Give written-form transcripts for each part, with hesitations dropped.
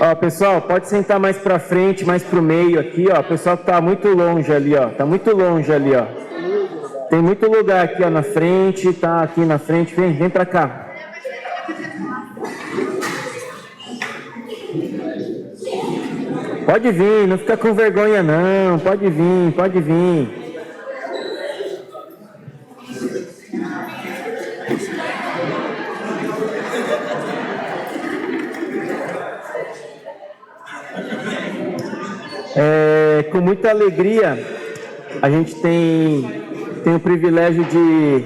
Ó, pessoal, pode sentar mais pra frente, mais pro meio aqui, ó. O pessoal tá muito longe ali, ó. Tá muito longe ali, ó. Tem muito lugar aqui, ó, na frente, tá aqui na frente. Vem pra cá. Pode vir, não fica com vergonha não. Pode vir, pode vir. Com muita alegria, a gente tem o privilégio de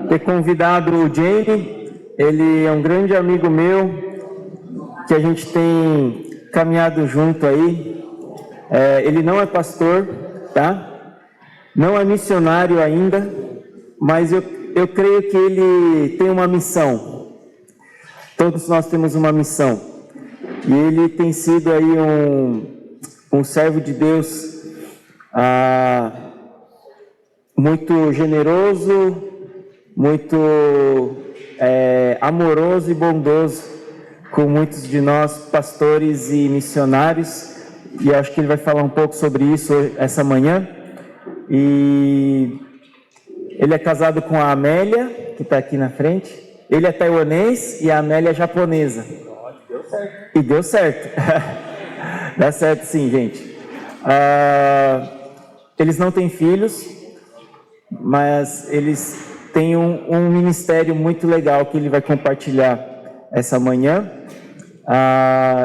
ter convidado o Jamie. Ele é um grande amigo meu, que a gente tem caminhado junto aí. Ele não é pastor, tá? Não é missionário ainda, mas eu creio que ele tem uma missão. Todos nós temos uma missão. E ele tem sido aí um servo de Deus muito generoso, muito amoroso e bondoso com muitos de nós, pastores e missionários, e acho que ele vai falar um pouco sobre isso essa manhã. E ele é casado com a Amélia, que está aqui na frente. Ele é taiwanês e a Amélia é japonesa. Deu certo. E deu certo. Dá certo sim, gente. Eles não têm filhos, mas eles têm um ministério muito legal que ele vai compartilhar essa manhã.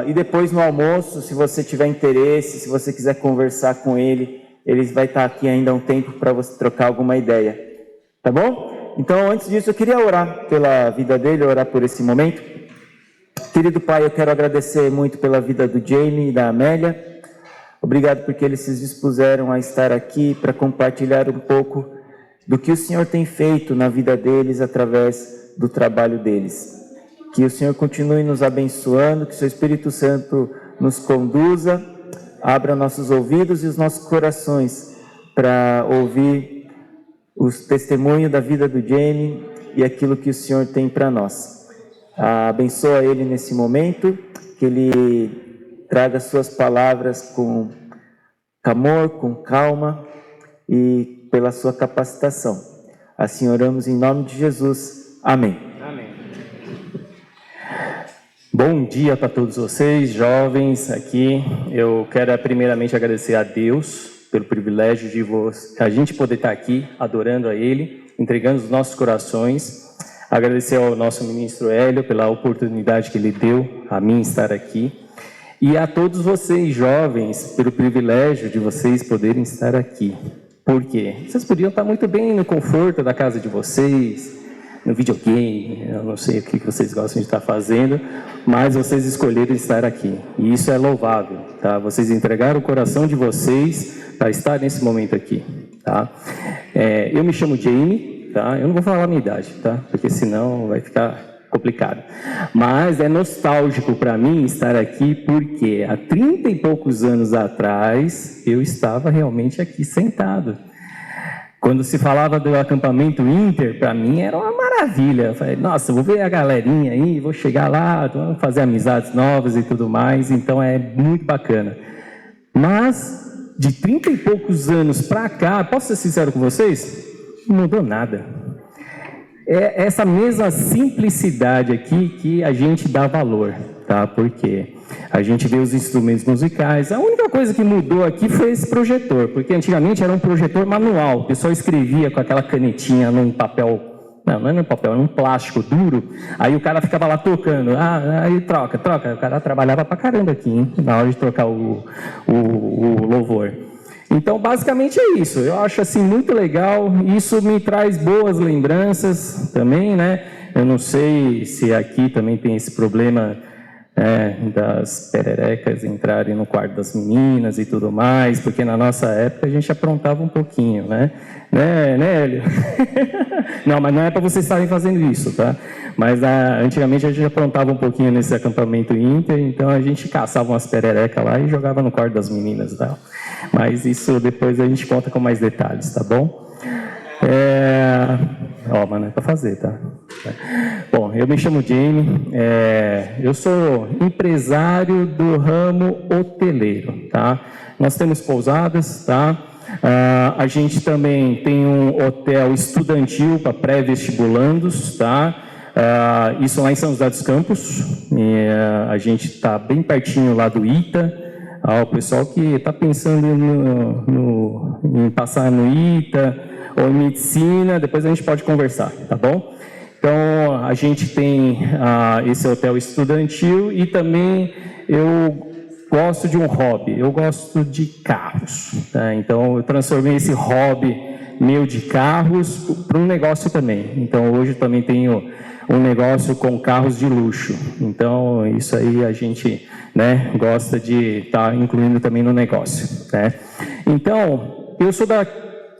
E depois no almoço, se você tiver interesse, se você quiser conversar com ele, ele vai estar aqui ainda um tempo para você trocar alguma ideia. Tá bom? Então, antes disso, eu queria orar pela vida dele, orar por esse momento. Querido Pai, eu quero agradecer muito pela vida do Jamie e da Amélia. Obrigado porque eles se dispuseram a estar aqui para compartilhar um pouco do que o Senhor tem feito na vida deles através do trabalho deles. Que o Senhor continue nos abençoando, que o seu Espírito Santo nos conduza, abra nossos ouvidos e os nossos corações para ouvir os testemunhos da vida do Jamie e aquilo que o Senhor tem para nós. Abençoa ele nesse momento, que ele traga suas palavras com amor, com calma e pela sua capacitação. Assim oramos em nome de Jesus. Amém. Amém. Bom dia para todos vocês, jovens aqui. Eu quero primeiramente agradecer a Deus pelo privilégio de a gente poder estar aqui adorando a Ele, entregando os nossos corações. Agradecer ao nosso ministro Hélio pela oportunidade que ele deu a mim estar aqui. E a todos vocês, jovens, pelo privilégio de vocês poderem estar aqui. Por quê? Vocês podiam estar muito bem no conforto da casa de vocês, no videogame, eu não sei o que vocês gostam de estar fazendo, mas vocês escolheram estar aqui. E isso é louvável, tá? Vocês entregaram o coração de vocês para estar nesse momento aqui, tá? Eu me chamo Jamie, tá? Eu não vou falar a minha idade, tá? Porque senão vai ficar complicado. Mas é nostálgico para mim estar aqui porque há 30 e poucos anos atrás eu estava realmente aqui sentado. Quando se falava do acampamento Inter, para mim era uma maravilha. Eu falei, nossa, vou ver a galerinha aí, vou chegar lá, vamos fazer amizades novas e tudo mais. Então é muito bacana. Mas de 30 e poucos anos para cá, posso ser sincero com vocês? Não mudou nada. É essa mesma simplicidade aqui que a gente dá valor, tá? Porque a gente vê os instrumentos musicais. A única coisa que mudou aqui foi esse projetor, porque antigamente era um projetor manual. O pessoal escrevia com aquela canetinha num papel, não é num papel, era num plástico duro. Aí o cara ficava lá tocando. Aí troca. O cara trabalhava pra caramba aqui, hein? Na hora de trocar o louvor. Então, basicamente é isso. Eu acho assim muito legal. Isso me traz boas lembranças também, né? Eu não sei se aqui também tem esse problema das pererecas entrarem no quarto das meninas e tudo mais, porque na nossa época a gente aprontava um pouquinho, né? Né, Hélio? Não, mas não é para vocês estarem fazendo isso, tá? Mas antigamente a gente aprontava um pouquinho nesse acampamento Inter, então a gente caçava umas pererecas lá e jogava no quarto das meninas, tá? Mas isso depois a gente conta com mais detalhes, tá bom? Mas não é para fazer, tá? Bom, eu me chamo Jamie, eu sou empresário do ramo hoteleiro, tá? Nós temos pousadas, tá? A gente também tem um hotel estudantil para pré-vestibulandos, tá? Isso lá em São José dos Campos, a gente está bem pertinho lá do ITA. O pessoal que está pensando em passar no ITA ou em medicina, depois a gente pode conversar, tá bom? Então, a gente tem esse hotel estudantil e também eu gosto de um hobby, eu gosto de carros, tá? Então eu transformei esse hobby meu de carros para um negócio também. Então hoje também tenho um negócio com carros de luxo. Então isso aí a gente, né, gosta de estar incluindo também no negócio, né? Então eu sou da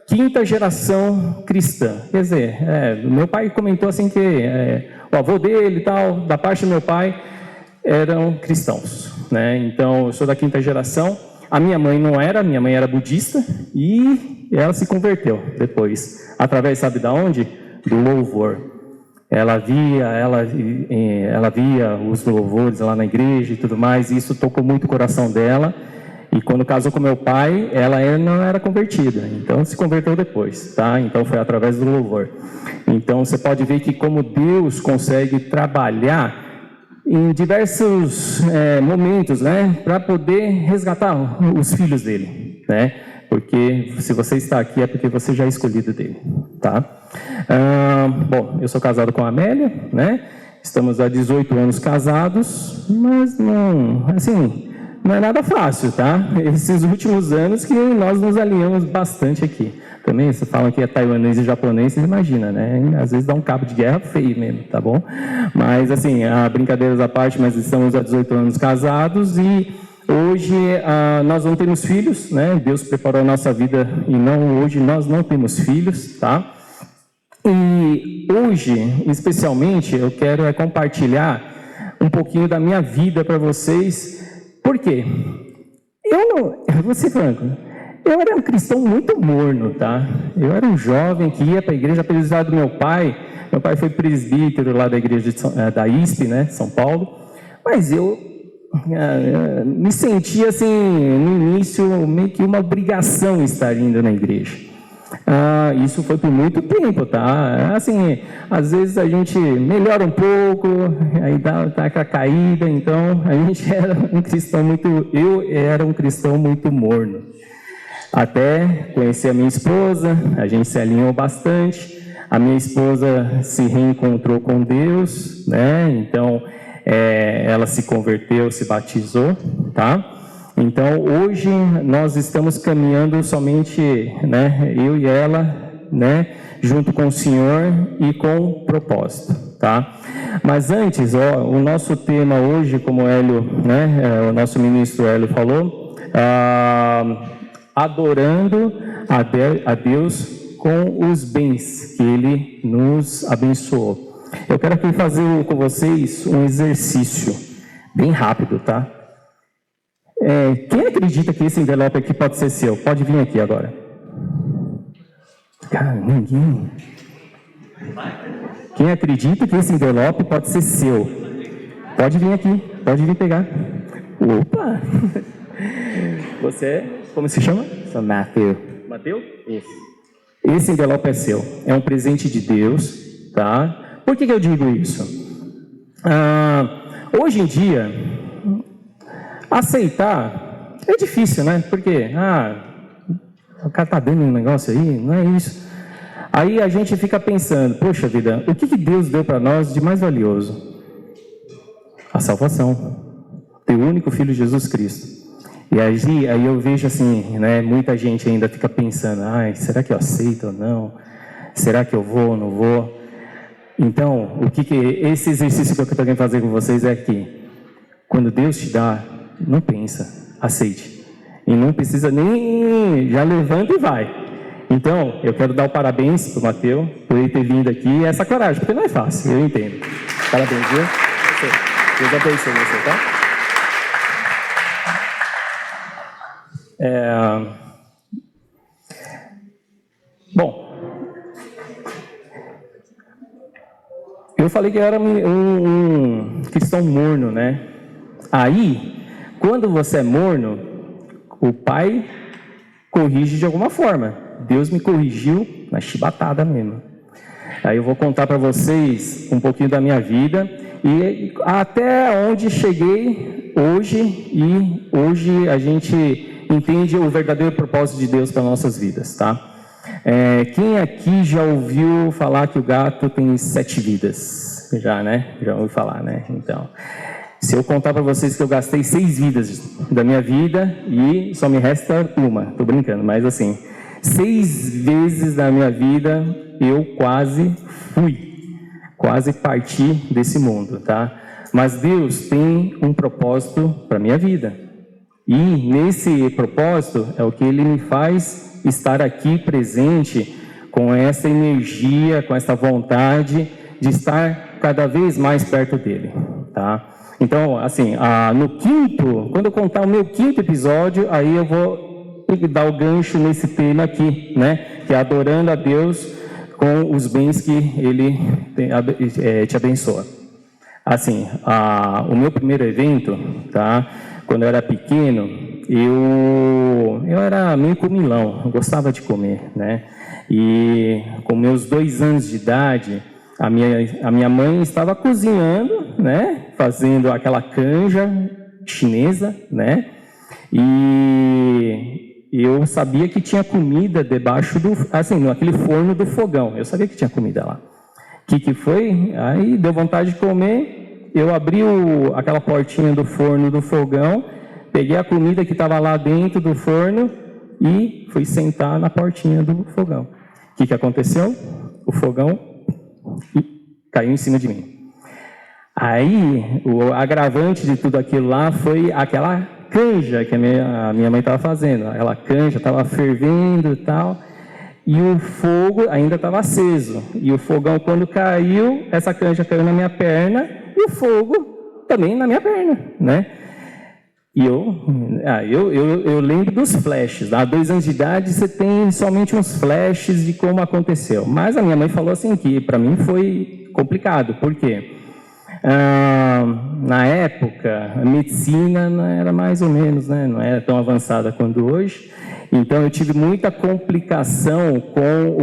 5ª geração cristã, quer dizer, meu pai comentou assim que o avô dele e tal, da parte do meu pai, eram cristãos, né? Então eu sou da 5ª geração. A minha mãe não era, minha mãe era budista e ela se converteu depois, através, sabe da onde? Do louvor. Ela via os louvores lá na igreja e tudo mais, e isso tocou muito o coração dela. E quando casou com meu pai, ela não era convertida, então se converteu depois, tá? Então foi através do louvor. Então você pode ver que como Deus consegue trabalhar em diversos momentos, né, para poder resgatar os filhos dele, né? Porque se você está aqui é porque você já é escolhido dele, tá? Bom, eu sou casado com a Amélia, né? Estamos há 18 anos casados, mas não é nada fácil, tá? Esses últimos anos que nós nos alinhamos bastante aqui. Também, você fala que é taiwanês e japonês, você imagina, né? Às vezes dá um cabo de guerra feio mesmo, tá bom? Mas, assim, brincadeiras à parte, mas estamos há 18 anos casados e hoje nós não temos filhos, né? Deus preparou a nossa vida e hoje nós não temos filhos, tá? E hoje, especialmente, eu quero compartilhar um pouquinho da minha vida para vocês. Por quê? Eu vou ser franco, eu era um cristão muito morno, tá? Eu era um jovem que ia para a igreja, apesar do meu pai foi presbítero lá da igreja da ISP, né, São Paulo, mas eu me sentia assim, no início, meio que uma obrigação estar indo na igreja. Isso foi por muito tempo, tá? Assim, às vezes a gente melhora um pouco, aí dá aquela caída, então a gente eu era um cristão muito morno. Até conheci a minha esposa, a gente se alinhou bastante, a minha esposa se reencontrou com Deus, né? Então, ela se converteu, se batizou, tá? Então, hoje nós estamos caminhando somente, né, eu e ela, né, junto com o Senhor e com propósito, tá? Mas antes, o nosso tema hoje, como o Hélio, né, o nosso ministro Hélio falou, adorando a Deus com os bens que Ele nos abençoou. Eu quero aqui fazer com vocês um exercício bem rápido, tá? Quem acredita que esse envelope aqui pode ser seu? Pode vir aqui agora. Cara, ninguém. Quem acredita que esse envelope pode ser seu? Pode vir aqui, pode vir pegar. Opa! Você, como se chama? Sou Matthew. Mateu? Isso. Esse envelope é seu. É um presente de Deus, tá? Por que eu digo isso? Hoje em dia, aceitar é difícil, né? Porque, o cara tá dando um negócio aí, não é isso. Aí a gente fica pensando, poxa vida, o que Deus deu para nós de mais valioso? A salvação. Teu único Filho, Jesus Cristo. E aí eu vejo assim, né? Muita gente ainda fica pensando, será que eu aceito ou não? Será que eu vou ou não vou? Então, esse exercício que eu estou querendo fazer com vocês é que, quando Deus te dá, não pensa, aceite. E não precisa nem, já levanta e vai. Então, eu quero dar o parabéns para o Mateu, por ele ter vindo aqui, e essa coragem, porque não é fácil, eu entendo. Parabéns, viu? Deus abençoe você, tá? Bom, Eu falei que eu era um cristão morno, né? Aí, quando você é morno, o pai corrige de alguma forma. Deus me corrigiu na chibatada mesmo. Aí eu vou contar para vocês um pouquinho da minha vida e até onde cheguei hoje, e hoje a gente entende o verdadeiro propósito de Deus para nossas vidas, tá? Quem aqui já ouviu falar que o gato tem 7 vidas? Já, né? Já ouviu falar, né? Então, se eu contar para vocês que eu gastei 6 vidas da minha vida e só me resta uma, tô brincando, mas assim, 6 vezes da minha vida eu quase parti desse mundo, tá? Mas Deus tem um propósito para minha vida. E nesse propósito é o que Ele me faz estar aqui presente com essa energia, com essa vontade de estar cada vez mais perto dEle, tá? Então, assim, quando eu contar o meu 5º episódio, aí eu vou dar o gancho nesse tema aqui, né? Que é adorando a Deus com os bens que Ele te abençoa. Assim, o meu primeiro evento, tá? Quando eu era pequeno, eu era meio comilão, eu gostava de comer, né? E com meus 2 anos de idade, a minha mãe estava cozinhando, né? Fazendo aquela canja chinesa, né? E eu sabia que tinha comida debaixo naquele forno do fogão. Eu sabia que tinha comida lá. O que foi? Aí deu vontade de comer. Eu abri aquela portinha do forno do fogão, peguei a comida que estava lá dentro do forno e fui sentar na portinha do fogão. O que aconteceu? O fogão caiu em cima de mim. Aí, o agravante de tudo aquilo lá foi aquela canja que a minha mãe estava fazendo. Aquela canja estava fervendo e tal, e o fogo ainda estava aceso. E o fogão, quando caiu, essa canja caiu na minha perna, e o fogo também na minha perna, né? E eu lembro dos flashes. Há 2 anos de idade, você tem somente uns flashes de como aconteceu. Mas a minha mãe falou assim que para mim foi complicado. Por quê? Na época, a medicina era mais ou menos, né? Não era tão avançada quanto hoje. Então, eu tive muita complicação com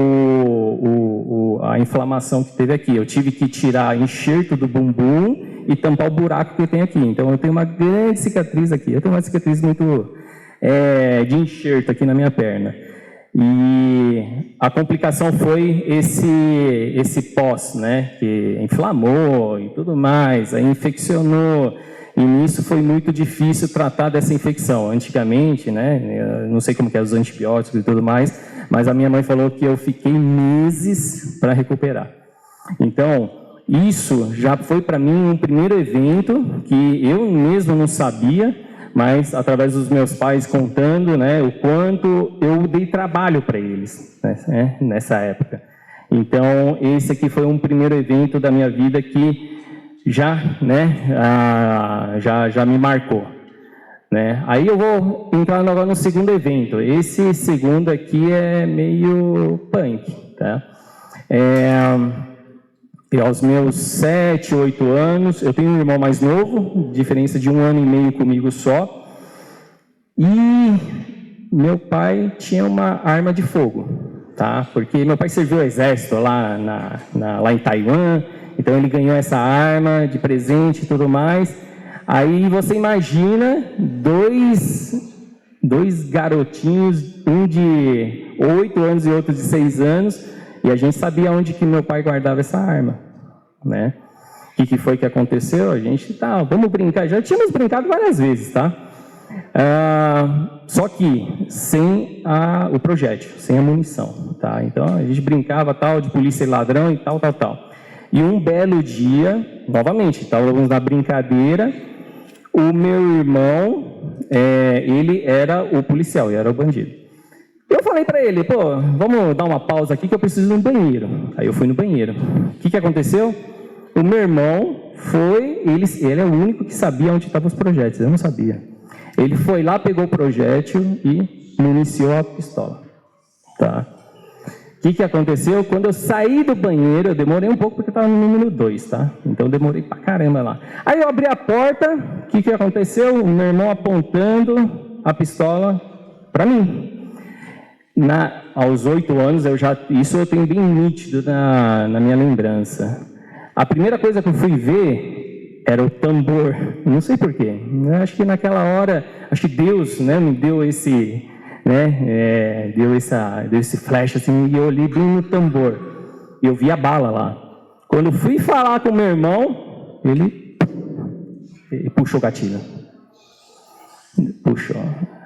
a inflamação que teve aqui. Eu tive que tirar enxerto do bumbum e tampar o buraco que eu tenho aqui. Então, eu tenho uma grande cicatriz aqui. Eu tenho uma cicatriz muito de enxerto aqui na minha perna. E a complicação foi esse pós, né? Que inflamou e tudo mais, aí infeccionou. E nisso foi muito difícil tratar dessa infecção. Antigamente, né? Eu não sei como que é os antibióticos e tudo mais, mas a minha mãe falou que eu fiquei meses para recuperar. Então, isso já foi para mim um primeiro evento que eu mesmo não sabia, mas através dos meus pais contando, né, o quanto eu dei trabalho para eles, né, nessa época. Então, esse aqui foi um primeiro evento da minha vida que já me marcou, né? Aí eu vou entrar agora no segundo evento. Esse segundo aqui é meio punk, tá? E aos meus 7, 8 anos, eu tenho um irmão mais novo, diferença de 1 ano e meio comigo só, e meu pai tinha uma arma de fogo, tá? Porque meu pai serviu o exército lá em Taiwan, então ele ganhou essa arma de presente e tudo mais. Aí você imagina dois garotinhos, um de 8 anos e outro de 6 anos, e a gente sabia onde que meu pai guardava essa arma, né? O que foi que aconteceu? A gente vamos brincar. Já tínhamos brincado várias vezes, tá? Só que sem o projétil, sem a munição, tá? Então a gente brincava de polícia e ladrão e tal. E um belo dia, novamente, estávamos na brincadeira, o meu irmão, ele era o policial, ele era o bandido. Eu falei para ele, vamos dar uma pausa aqui que eu preciso ir no banheiro. Aí eu fui no banheiro. O que aconteceu? O meu irmão ele é o único que sabia onde estavam os projéteis, eu não sabia. Ele foi lá, pegou o projétil e municiou a pistola, tá? O que aconteceu? Quando eu saí do banheiro, eu demorei um pouco porque eu estava no número 2, tá? Então eu demorei pra caramba lá. Aí eu abri a porta, o que aconteceu? O meu irmão apontando a pistola para mim. Aos 8 anos, isso eu tenho bem nítido na minha lembrança. A primeira coisa que eu fui ver era o tambor. Não sei porquê. Acho que naquela hora, acho que Deus, né, me deu esse... deu esse flash assim, e eu olhei bem no tambor, e eu vi a bala lá. Quando eu fui falar com meu irmão, ele puxou o gatilho. Puxou.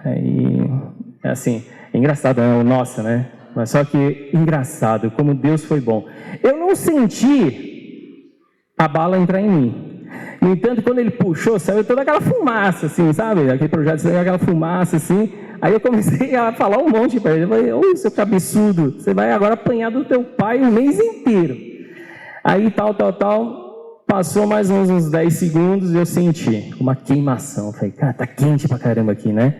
Aí, assim, é engraçado, nossa, né? Mas só que engraçado, como Deus foi bom. Eu não senti a bala entrar em mim. No entanto, quando ele puxou, saiu toda aquela fumaça, assim, sabe? Aquele projeto saiu aquela fumaça, assim. Aí eu comecei a falar um monte para ele. Eu falei, ô, seu cabeçudo, você vai agora apanhar do teu pai o mês inteiro. Aí tal. Passou mais uns 10 segundos e eu senti uma queimação. Eu falei, cara, tá quente pra caramba aqui, né?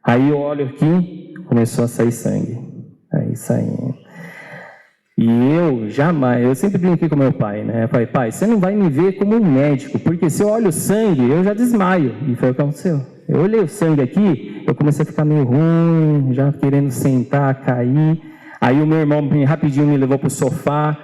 Aí eu olho aqui, começou a sair sangue. Aí saindo. E eu sempre brinquei com meu pai, né? Eu falei, pai, você não vai me ver como um médico, porque se eu olho o sangue, eu já desmaio. E foi o que aconteceu. Eu olhei o sangue aqui, eu comecei a ficar meio ruim, já querendo sentar, cair. Aí o meu irmão rapidinho me levou para o sofá.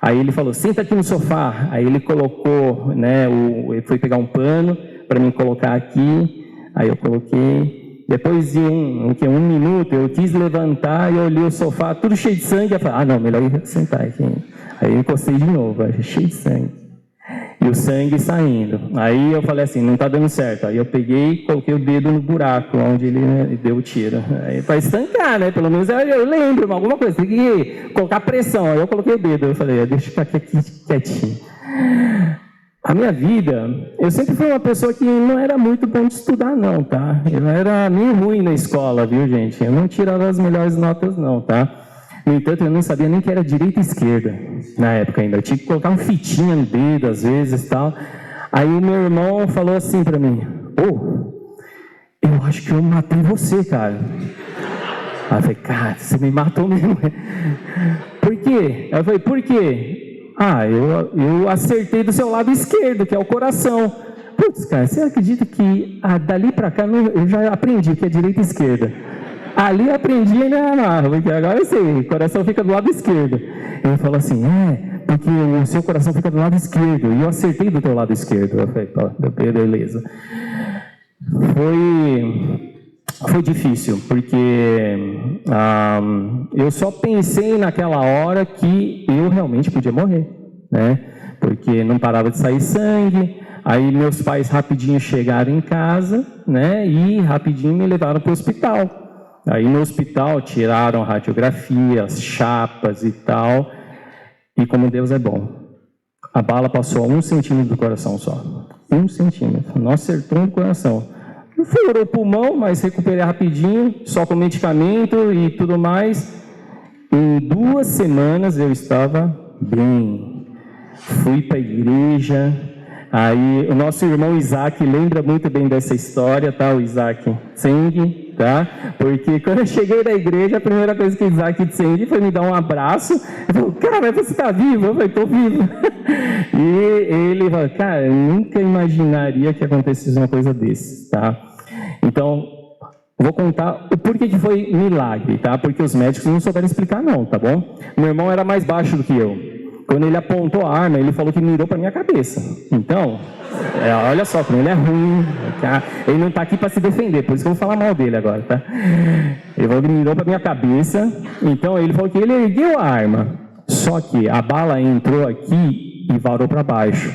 Aí ele falou, senta aqui no sofá. Aí ele colocou, né, ele foi pegar um pano para me colocar aqui. Aí eu coloquei. Depois de um minuto, eu quis levantar e eu olhei o sofá, tudo cheio de sangue. Eu falei, não, melhor ir sentar aqui. Aí eu encostei de novo, cheio de sangue. E o sangue saindo. Aí eu falei assim, não está dando certo. Aí eu peguei e coloquei o dedo no buraco onde ele deu o tiro. Aí para estancar, né? Pelo menos eu lembro alguma coisa. Tem que colocar pressão. Aí eu coloquei o dedo. Eu falei, deixa eu ficar aqui quietinho. A minha vida, eu sempre fui uma pessoa que não era muito bom de estudar, não, tá? Eu era meio ruim na escola, viu, gente? Eu não tirava as melhores notas, não, tá? No entanto, eu não sabia nem que era direita e esquerda, na época ainda. Eu tinha que colocar uma fitinha no dedo, às vezes, tal. Aí o meu irmão falou assim pra mim, eu acho que eu matei você, cara. Aí eu falei, cara, você me matou mesmo. Por quê? Aí eu falei, por quê? Eu acertei do seu lado esquerdo, que é o coração. Putz, cara, você acredita que dali pra cá eu já aprendi o que é direita e esquerda? Ali eu aprendi porque agora eu sei, o coração fica do lado esquerdo. Ele falou assim, porque o seu coração fica do lado esquerdo, e eu acertei do teu lado esquerdo. Eu falei, beleza. Foi difícil, porque eu só pensei naquela hora que eu realmente podia morrer, né? Porque não parava de sair sangue. Aí meus pais rapidinho chegaram em casa, né? E rapidinho me levaram para o hospital. Aí no hospital tiraram a radiografia, as chapas e tal. E como Deus é bom, a bala passou a 1 centímetro do coração só. 1 centímetro, não acertou no coração. Furou o pulmão, mas recuperei rapidinho, só com medicamento e tudo mais. Em 2 semanas eu estava bem. Fui para a igreja. Aí o nosso irmão Isaac lembra muito bem dessa história, tá? O Isaac Tseng, tá? Porque quando eu cheguei na igreja, a primeira coisa que o Isaac Tseng foi me dar um abraço. Eu falei, cara, você está vivo? Eu falei, estou vivo. E ele falou, cara, eu nunca imaginaria que acontecesse uma coisa desse, tá? Então, vou contar o porquê que foi milagre, tá? Porque os médicos não souberam explicar não, tá bom? Meu irmão era mais baixo do que eu. Quando ele apontou a arma, ele falou que mirou para minha cabeça. Então, olha só, como ele é ruim, tá? Ele não está aqui para se defender, por isso que eu vou falar mal dele agora, tá? Ele falou que mirou para minha cabeça, então ele falou que ele ergueu a arma, só que a bala entrou aqui e varou para baixo,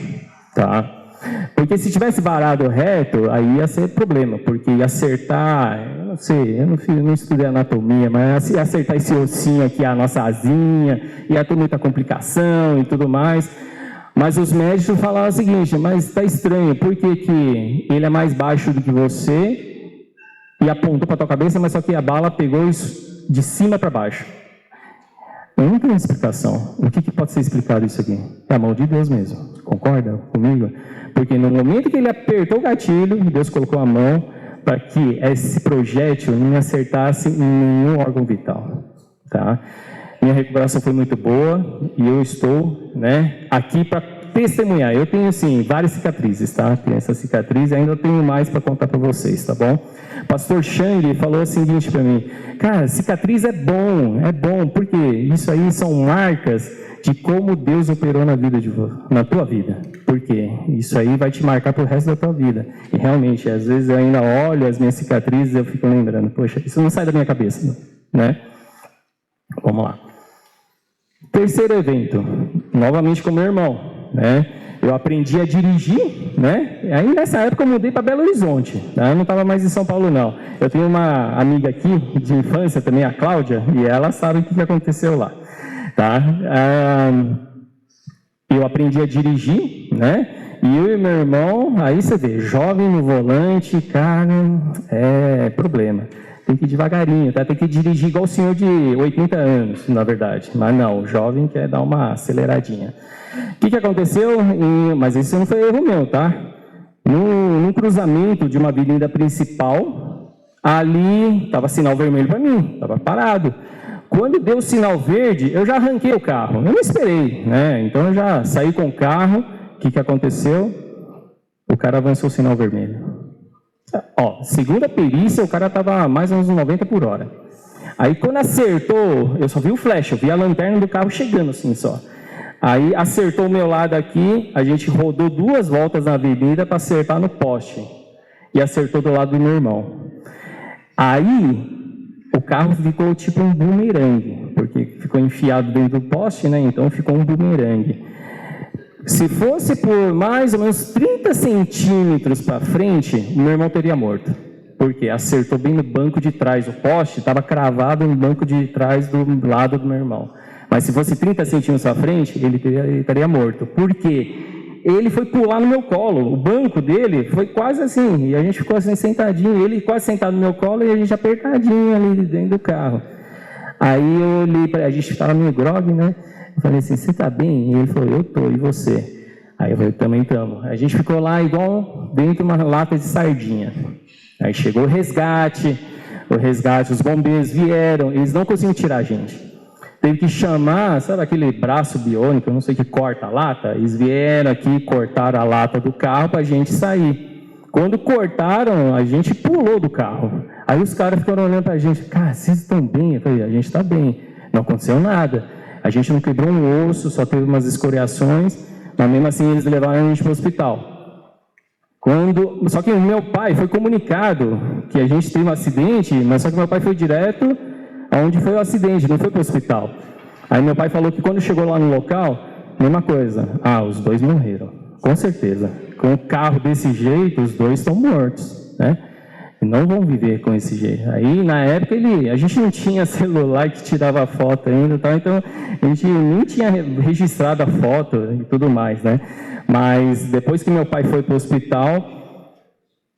tá? Porque se tivesse varado reto, aí ia ser problema, porque ia acertar, eu não sei, eu não estudei anatomia, mas ia acertar esse ossinho aqui, a nossa asinha, ia ter muita complicação e tudo mais. Mas os médicos falaram o seguinte, mas está estranho, por que ele é mais baixo do que você e apontou para a tua cabeça, mas só que a bala pegou de cima para baixo? Não tem explicação. O que pode ser explicado isso aqui? É a mão de Deus mesmo. Concorda comigo? Porque no momento que ele apertou o gatilho, Deus colocou a mão para que esse projétil não me acertasse em nenhum órgão vital. Tá? Minha recuperação foi muito boa e eu estou, né, aqui para testemunhar. Eu tenho, assim, várias cicatrizes, tá? Tenho essa cicatriz e ainda tenho mais para contar para vocês, tá bom? Pastor Chang falou o seguinte para mim: cara, cicatriz é bom, porque isso aí são marcas de como Deus operou na tua vida. Porque isso aí vai te marcar pro resto da tua vida. E realmente, às vezes eu ainda olho as minhas cicatrizes e eu fico lembrando, poxa, isso não sai da minha cabeça, né? Vamos lá. Terceiro evento, novamente com meu irmão, né? Eu aprendi a dirigir, né? E aí nessa época eu mudei para Belo Horizonte, tá? Eu não estava mais em São Paulo, não. Eu tenho uma amiga aqui de infância também, a Cláudia, e ela sabe o que aconteceu lá, tá? Eu aprendi a dirigir, né? E eu e meu irmão, aí você vê, jovem no volante, cara, é problema. Tem que ir devagarinho, tá? Tem que dirigir igual o senhor de 80 anos, na verdade. Mas não, o jovem quer dar uma aceleradinha. O que aconteceu? Mas isso não foi erro meu, tá? Num cruzamento de uma avenida principal, ali estava sinal vermelho para mim, estava parado. Quando deu o sinal verde, eu já arranquei o carro. Eu não esperei, né? Então eu já saí com o carro. O que aconteceu? O cara avançou o sinal vermelho. Ó, segundo a perícia, o cara estava mais ou menos 90 por hora. Aí quando acertou, eu só vi o flash, eu vi a lanterna do carro chegando assim só. Aí acertou o meu lado aqui, a gente rodou 2 voltas na avenida para acertar no poste. E acertou do lado do meu irmão. Aí o carro ficou tipo um bumerangue, porque ficou enfiado dentro do poste, né? Então ficou um bumerangue. Se fosse por mais ou menos 30 centímetros para frente, o meu irmão teria morto. Porque acertou bem no banco de trás. O poste estava cravado no banco de trás do lado do meu irmão. Mas se fosse 30 centímetros à frente, ele estaria morto. Por quê? Ele foi pular no meu colo. O banco dele foi quase assim. E a gente ficou assim sentadinho. Ele quase sentado no meu colo e a gente apertadinho ali dentro do carro. Aí eu olhei, a gente estava meio grog, né? Eu falei assim, você está bem? E ele falou, eu estou, e você? Aí eu falei, também estamos. A gente ficou lá igual dentro de uma lata de sardinha. Aí chegou o resgate, os bombeiros vieram, eles não conseguiam tirar a gente. Teve que chamar, sabe aquele braço biônico, eu não sei, que corta a lata? Eles vieram aqui, cortaram a lata do carro para a gente sair. Quando cortaram, a gente pulou do carro. Aí os caras ficaram olhando para a gente, cara, vocês estão bem? Eu falei, a gente está bem, não aconteceu nada. A gente não quebrou um osso, só teve umas escoriações, mas mesmo assim eles levaram a gente para o hospital. Só que o meu pai foi comunicado que a gente teve um acidente, mas só que meu pai foi direto aonde foi o acidente, não foi para o hospital. Aí meu pai falou que quando chegou lá no local, mesma coisa. os 2 morreram, com certeza. Com o carro desse jeito, os 2 estão mortos, né? E não vão viver com esse jeito. Aí, na época, a gente não tinha celular que tirava foto ainda, tá? Então a gente nem tinha registrado a foto e tudo mais, né? Mas depois que meu pai foi para o hospital,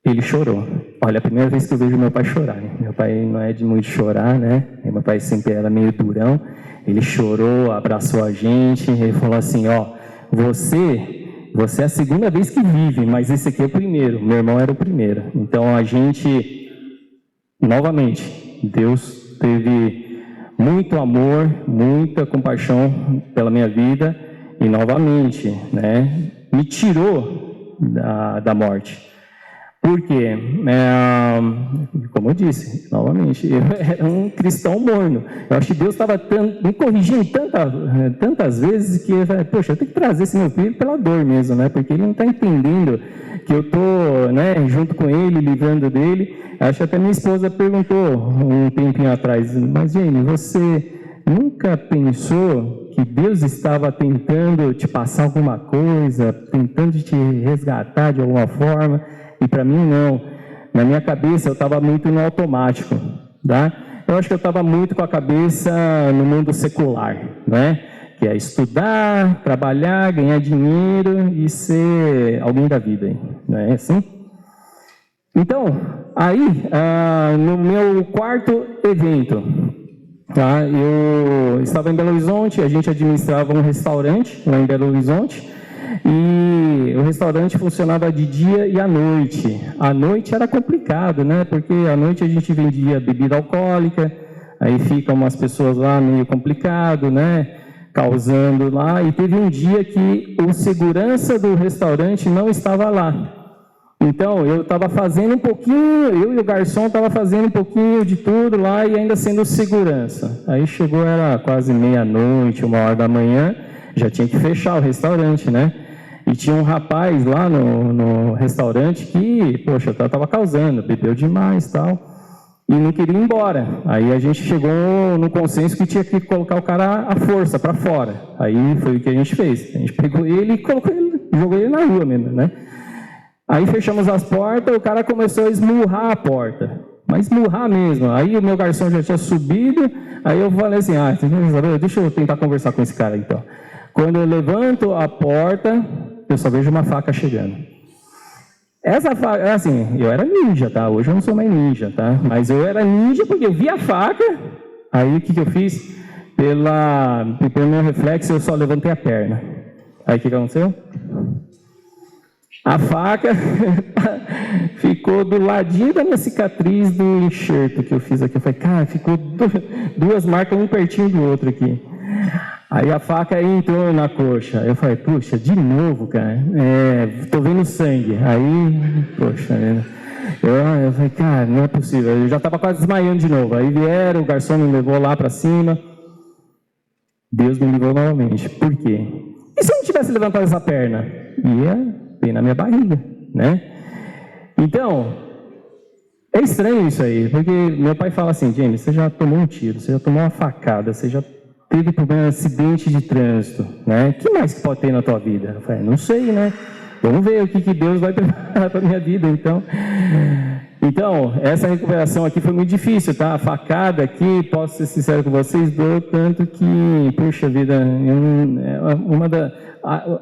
ele chorou. Olha, a primeira vez que eu vejo meu pai chorar, né? Meu pai não é de muito chorar, né? Meu pai sempre era meio durão. Ele chorou, abraçou a gente, ele falou assim, você é a segunda vez que vive, mas esse aqui é o primeiro. Meu irmão era o primeiro. Então a gente, novamente, Deus teve muito amor, muita compaixão pela minha vida e novamente, né, me tirou da morte. Por quê? Como eu disse, novamente, eu era um cristão morno. Eu acho que Deus estava me corrigindo tantas vezes que eu falei, poxa, eu tenho que trazer esse meu filho pela dor mesmo, né? Porque ele não está entendendo que eu estou, né, junto com ele, livrando dele. Acho que até minha esposa perguntou um tempinho atrás, mas Jane, você nunca pensou que Deus estava tentando te passar alguma coisa, tentando te resgatar de alguma forma? E para mim, não. Na minha cabeça, eu estava muito no automático, tá? Eu acho que eu estava muito com a cabeça no mundo secular, né? Que é estudar, trabalhar, ganhar dinheiro e ser alguém da vida, não é assim? Então, aí, no meu quarto evento, tá? Eu estava em Belo Horizonte, a gente administrava um restaurante lá em Belo Horizonte, e o restaurante funcionava de dia e à noite. À noite era complicado, né? Porque à noite a gente vendia bebida alcoólica, aí ficam umas pessoas lá meio complicado, né? Causando lá, e teve um dia que o segurança do restaurante não estava lá. Então, eu estava fazendo um pouquinho, eu e o garçom estava fazendo um pouquinho de tudo lá e ainda sendo segurança. Aí chegou, era quase meia-noite, 1h da manhã, já tinha que fechar o restaurante, né? E tinha um rapaz lá no restaurante que, poxa, estava causando, bebeu demais e tal, e não queria ir embora. Aí a gente chegou no consenso que tinha que colocar o cara à força, para fora. Aí foi o que a gente fez. A gente pegou ele e colocou ele, jogou ele na rua mesmo, né? Aí fechamos as portas, o cara começou a esmurrar a porta, mas esmurrar mesmo. Aí o meu garçom já tinha subido, aí eu falei assim, deixa eu tentar conversar com esse cara então. Quando eu levanto a porta, eu só vejo uma faca chegando. Essa faca, assim, eu era ninja, tá? Hoje eu não sou mais ninja, tá? Mas eu era ninja porque eu vi a faca, aí o que eu fiz? Pelo meu reflexo, eu só levantei a perna. Aí o que aconteceu? A faca ficou do ladinho da minha cicatriz do enxerto que eu fiz aqui. Eu falei, cara, ficou duas marcas, um pertinho do outro aqui. Aí a faca entrou na coxa. Eu falei, puxa, de novo, cara. Tô vendo sangue. Aí, poxa, eu falei, cara, não é possível. Eu já estava quase desmaiando de novo. Aí vieram, o garçom me levou lá para cima. Deus me livrou novamente. Por quê? E se eu não tivesse levantado essa perna? Ia bem na minha barriga, né? Então, é estranho isso aí, porque meu pai fala assim, James, você já tomou um tiro, você já tomou uma facada, você já teve problema, acidente de trânsito, né? O que mais que pode ter na tua vida? Eu falei, não sei, né? Vamos ver o que Deus vai preparar para a minha vida, então. Então, essa recuperação aqui foi muito difícil, tá? A facada aqui, posso ser sincero com vocês, doeu tanto que, puxa vida,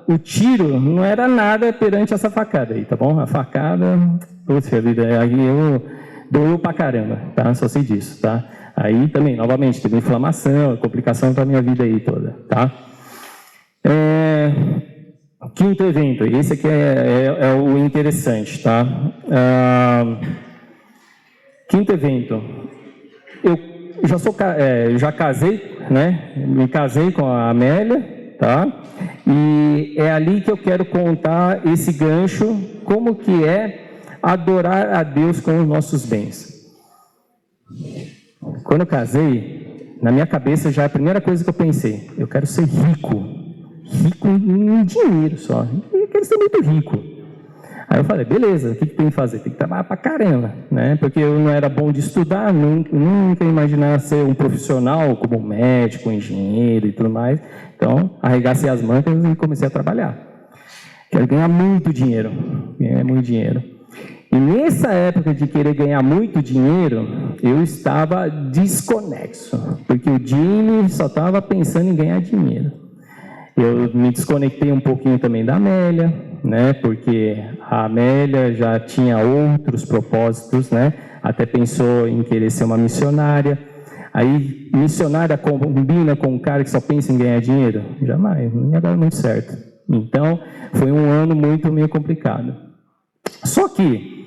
o tiro não era nada perante essa facada aí, tá bom? A facada, puxa vida, aí doeu pra caramba, tá? Só sei disso, tá? Aí também, novamente, teve inflamação, complicação pra minha vida aí toda, tá? Quinto evento, esse aqui é o interessante, tá? Quinto evento, eu já casei, né? Me casei com a Amélia, tá? E é ali que eu quero contar esse gancho, como que é adorar a Deus com os nossos bens. Quando eu casei, na minha cabeça já é a primeira coisa que eu pensei, eu quero ser rico em dinheiro só, eu quero ser muito rico. Aí eu falei, beleza, o que tem que fazer? Tem que trabalhar pra caramba, né? Porque eu não era bom de estudar, nunca imaginava ser um profissional como médico, engenheiro e tudo mais. Então, arregacei as mangas e comecei a trabalhar. Quero ganhar muito dinheiro, E nessa época de querer ganhar muito dinheiro, eu estava desconexo, porque o Jimmy só estava pensando em ganhar dinheiro. Eu me desconectei um pouquinho também da Amélia, né? Porque a Amélia já tinha outros propósitos, né? Até pensou em querer ser uma missionária. Aí, missionária combina com um cara que só pensa em ganhar dinheiro? Jamais, não ia dar muito certo. Então, foi um ano meio complicado. Só que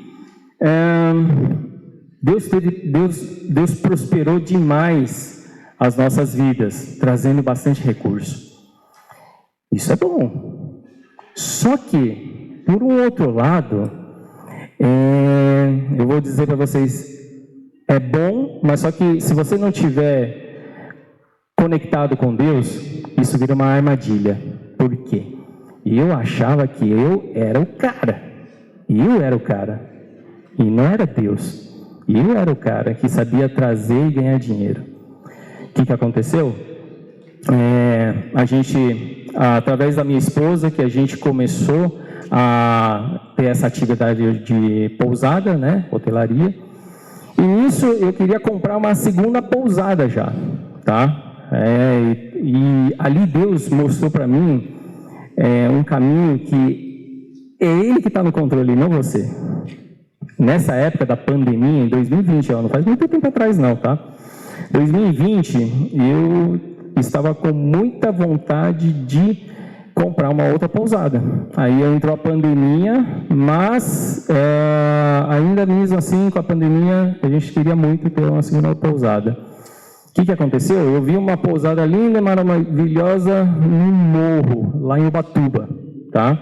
Deus prosperou demais as nossas vidas, trazendo bastante recurso. Isso é bom. Só que, por um outro lado, eu vou dizer para vocês, é bom, mas só que se você não tiver conectado com Deus, isso vira uma armadilha. Por quê? Eu achava que eu era o cara. E não era Deus. Eu era o cara que sabia trazer e ganhar dinheiro. O que aconteceu? A gente, através da minha esposa, que a gente começou a ter essa atividade de pousada, né, hotelaria, e nisso eu queria comprar uma segunda pousada já, tá? E ali Deus mostrou para mim um caminho que é Ele que está no controle, não você. Nessa época da pandemia, em 2020, não faz muito tempo atrás não, tá? 2020, eu estava com muita vontade de comprar uma outra pousada. Aí entrou a pandemia, mas ainda mesmo assim, com a pandemia, a gente queria muito ter uma segunda pousada. que aconteceu? Eu vi uma pousada linda e maravilhosa num morro, lá em Ubatuba, tá?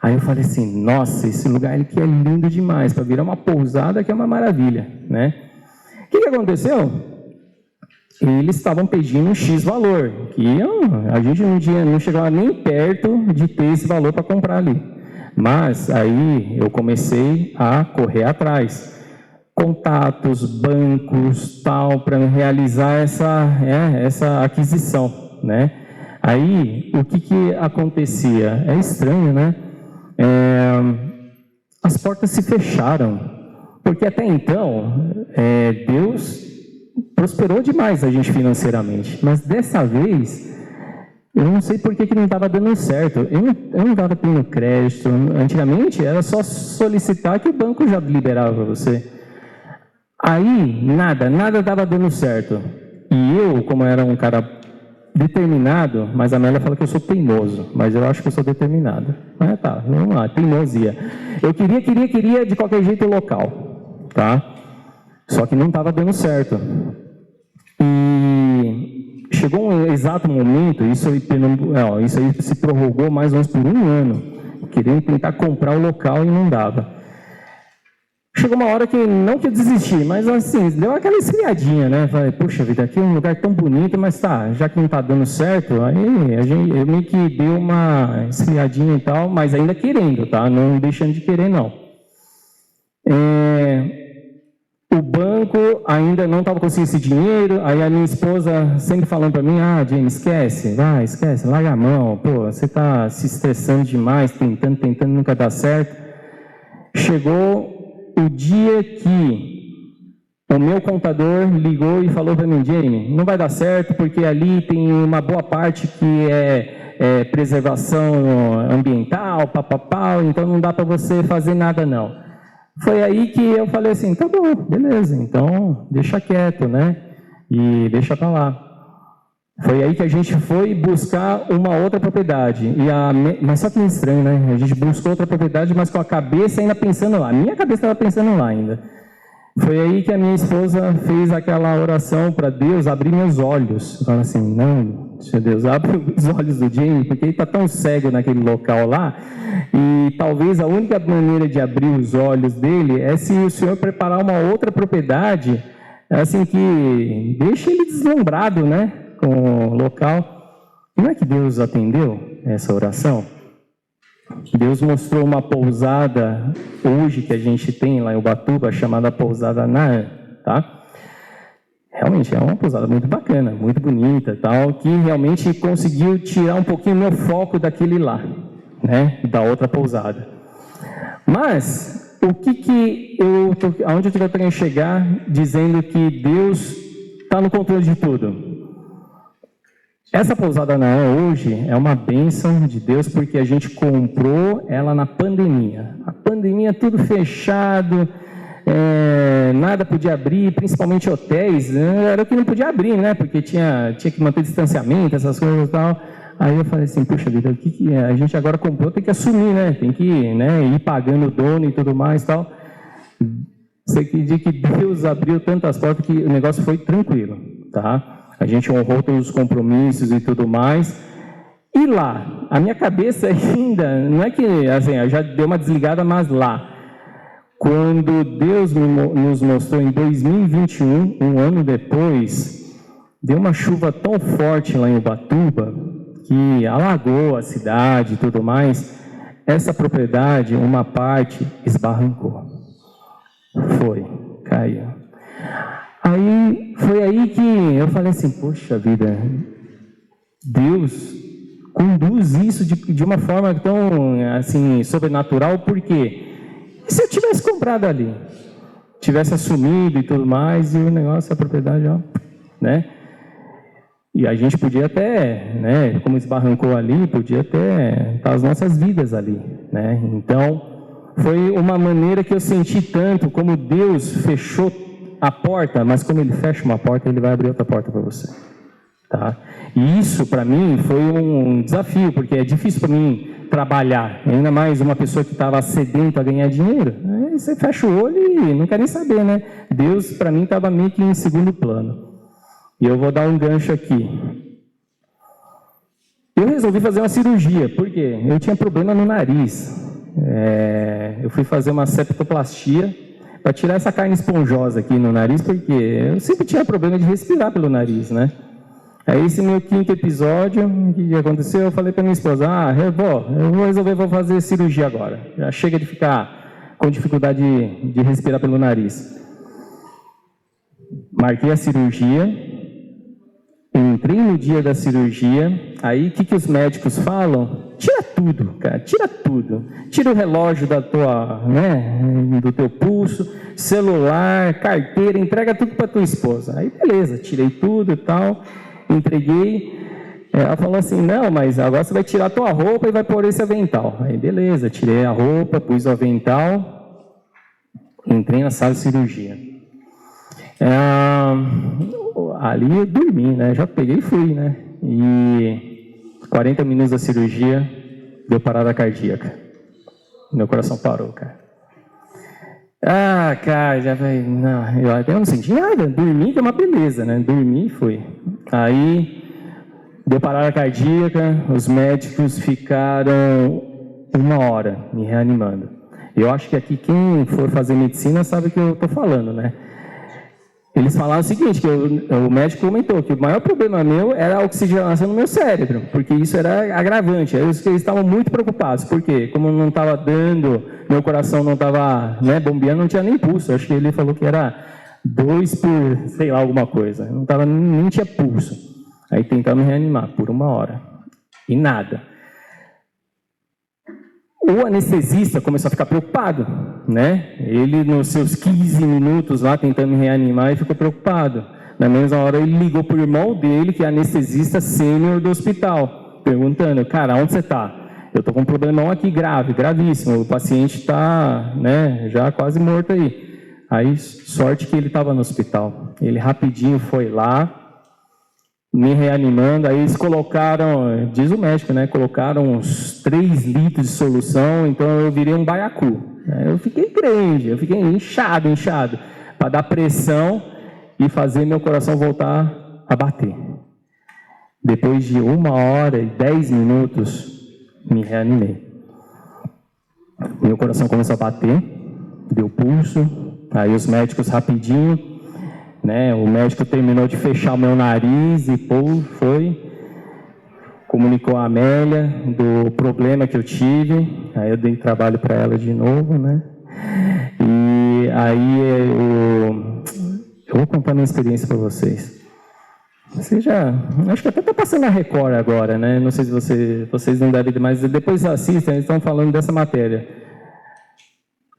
Aí eu falei assim, nossa, esse lugar aqui é lindo demais, para virar uma pousada que é uma maravilha, né? O que aconteceu? Eles estavam pedindo um X valor, que a gente não chegava nem perto de ter esse valor para comprar ali. Mas aí eu comecei a correr atrás. Contatos, bancos, tal, para realizar essa aquisição, né? Aí, o que acontecia? É estranho, né? As portas se fecharam, porque até então, Deus prosperou demais a gente financeiramente, mas dessa vez, eu não sei por que não estava dando certo. Eu não estava tendo crédito. Antigamente, era só solicitar que o banco já liberava para você. Aí, nada estava dando certo. E eu, como era um cara determinado, mas a Amélia fala que eu sou teimoso, mas eu acho que eu sou determinado. Mas tá, vamos lá, teimosia. Eu queria de qualquer jeito o local, tá? Só que não estava dando certo. E chegou um exato momento, isso aí se prorrogou mais ou menos por 1 ano, querendo tentar comprar o local e não dava. Chegou uma hora que não que eu desisti, mas assim, deu aquela esfriadinha, né? Falei, puxa vida, aqui é um lugar tão bonito, mas tá, já que não tá dando certo, aí eu meio que deu uma esfriadinha e tal, mas ainda querendo, tá? Não deixando de querer, não. O banco ainda não estava conseguindo esse dinheiro, aí a minha esposa sempre falando para mim, James, esquece, larga a mão, pô, você tá se estressando demais, tentando, nunca dá certo. Chegou o dia que o meu contador ligou e falou para mim, Jamie, não vai dar certo porque ali tem uma boa parte que é preservação ambiental, então não dá para você fazer nada não. Foi aí que eu falei assim, tá bom, beleza, então deixa quieto, né? E deixa para lá. Foi aí que a gente foi buscar uma outra propriedade. Mas só que é estranho, né? A gente buscou outra propriedade, mas com a cabeça ainda pensando lá. A minha cabeça estava pensando lá ainda. Foi aí que a minha esposa fez aquela oração para Deus abrir meus olhos. Falando assim, não, Deus, abre os olhos do Jamie, porque ele está tão cego naquele local lá. E talvez a única maneira de abrir os olhos dele é se o Senhor preparar uma outra propriedade, assim, que deixa ele deslumbrado, né? Com o local. Não é que Deus atendeu essa oração? Deus mostrou uma pousada hoje que a gente tem lá em Ubatuba, chamada Pousada Naã, tá? Realmente é uma pousada muito bacana, muito bonita, tal, que realmente conseguiu tirar um pouquinho meu foco daquele lá, né? Da outra pousada. Mas aonde eu estou querendo chegar dizendo que Deus está no controle de tudo? Essa pousada Naã hoje é uma bênção de Deus porque a gente comprou ela na pandemia. A pandemia tudo fechado, nada podia abrir, principalmente hotéis, era o que não podia abrir, né? Porque tinha que manter distanciamento, essas coisas e tal. Aí eu falei assim, puxa vida, o que a gente agora comprou, tem que assumir, né? Tem que ir pagando o dono e tudo mais e tal. Você acredita que Deus abriu tantas portas que o negócio foi tranquilo, tá? A gente honrou todos os compromissos e tudo mais. E lá, a minha cabeça ainda, não é que, assim, já deu uma desligada, mas lá, quando Deus nos mostrou em 2021, um ano depois, deu uma chuva tão forte lá em Ubatuba, que alagou a cidade e tudo mais, essa propriedade, uma parte, esbarrancou. Caiu. Aí, foi aí que eu falei assim, poxa vida, Deus conduz isso de uma forma tão, assim, sobrenatural, porque e se eu tivesse comprado ali, tivesse assumido e tudo mais, e o negócio, a propriedade, ó, né? E a gente podia até, né, como esbarrancou ali, podia até estar as nossas vidas ali, né? Então, foi uma maneira que eu senti tanto como Deus fechou a porta, mas quando Ele fecha uma porta, Ele vai abrir outra porta para você, tá? E isso, para mim, foi um desafio, porque é difícil para mim trabalhar, ainda mais uma pessoa que estava sedenta a ganhar dinheiro. Aí você fecha o olho e não quer nem saber, né? Deus, para mim, estava meio que em segundo plano. E eu vou dar um gancho aqui. Eu resolvi fazer uma cirurgia, por quê? Eu tinha problema no nariz. Eu fui fazer uma septoplastia para tirar essa carne esponjosa aqui no nariz, porque eu sempre tinha problema de respirar pelo nariz, né? Aí esse meu 5º episódio, o que aconteceu? Eu falei para minha esposa, eu vou resolver, vou fazer cirurgia agora. Já chega de ficar com dificuldade de respirar pelo nariz. Marquei a cirurgia, entrei no dia da cirurgia, aí o que os médicos falam? Tira tudo, cara, tira tudo. Tira o relógio do teu pulso, celular, carteira, entrega tudo para tua esposa. Aí beleza, tirei tudo e tal, entreguei. Ela falou assim, não, mas agora você vai tirar a tua roupa e vai pôr esse avental. Aí beleza, tirei a roupa, pus o avental, entrei na sala de cirurgia. Ali eu dormi, né? Já peguei e fui, né? E 40 minutos da cirurgia, deu parada cardíaca. Meu coração parou, cara. Cara, eu não senti nada. Dormi, que é uma beleza, né? Dormi e fui. Aí, deu parada cardíaca, os médicos ficaram 1 hora me reanimando. Eu acho que aqui quem for fazer medicina sabe o que eu tô falando, né? Eles falaram o seguinte, que o médico comentou que o maior problema meu era a oxigenação no meu cérebro, porque isso era agravante. Eles estavam muito preocupados, porque como não estava dando, meu coração não estava bombeando, não tinha nem pulso. Acho que ele falou que era 2 por, sei lá, alguma coisa. Não tava, nem tinha pulso. Aí tentaram me reanimar por 1 hora. E nada. O anestesista começou a ficar preocupado, né? Ele, nos seus 15 minutos lá, tentando me reanimar, e ficou preocupado. Na mesma hora, ele ligou para o irmão dele, que é anestesista sênior do hospital, perguntando, cara, onde você está? Eu estou com um problemão aqui grave, gravíssimo, o paciente está, já quase morto aí. Aí, sorte que ele estava no hospital. Ele rapidinho foi lá, me reanimando, aí eles colocaram, diz o médico, colocaram uns 3 litros de solução, então eu virei um baiacu. Eu fiquei grande, eu fiquei inchado, para dar pressão e fazer meu coração voltar a bater. Depois de 1 hora e 10 minutos, me reanimei. Meu coração começou a bater, deu pulso, aí os médicos rapidinho, o médico terminou de fechar o meu nariz e comunicou a Amélia do problema que eu tive. Aí eu dei trabalho para ela de novo, E aí eu vou contar minha experiência para vocês. Acho que até está passando a Record agora, Não sei se vocês não devem, mas depois assistem, eles estão falando dessa matéria.